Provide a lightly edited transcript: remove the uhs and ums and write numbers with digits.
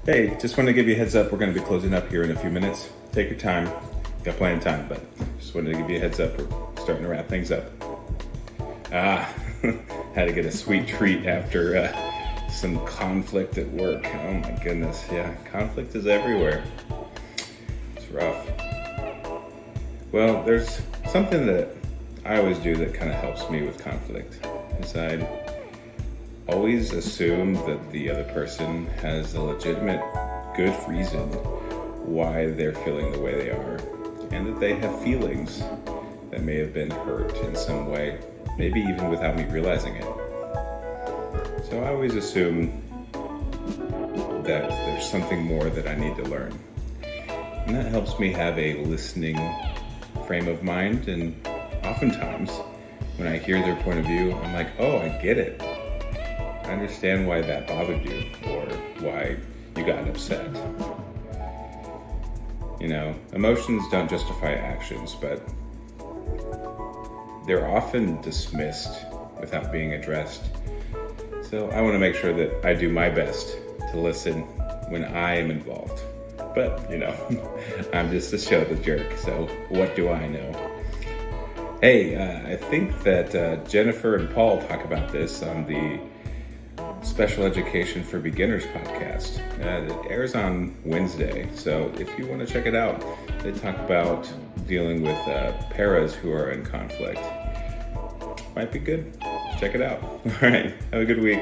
Hey, just wanted to give you a heads up. We're going to be closing up here in a few minutes. Take your time. Got plenty of time, but just wanted to give you a heads up. We're starting to wrap things up. Had to get a sweet treat after some conflict at work. Oh my goodness. Yeah, conflict is everywhere. It's rough. Well, there's something that I always do that kind of helps me with conflict. Is I always assume that the other person has a legitimate, good reason why they're feeling the way they are, and that they have feelings that may have been hurt in some way, maybe even without me realizing it. So I always assume that there's something more that I need to learn. And that helps me have a listening frame of mind, and oftentimes when I hear their point of view, I'm like, oh, I get it. I understand why that bothered you, or why you got upset. You know, emotions don't justify actions, but they're often dismissed without being addressed. So I want to make sure that I do my best to listen when I am involved. But, you know, I'm just a show the jerk, so what do I know? Hey, I think that Jennifer and Paul talk about this on the Special Education for Beginners podcast. It airs on Wednesday, so if you want to check it out, they talk about dealing with paras who are in conflict. Might be good. Check it out. All right, have a good week.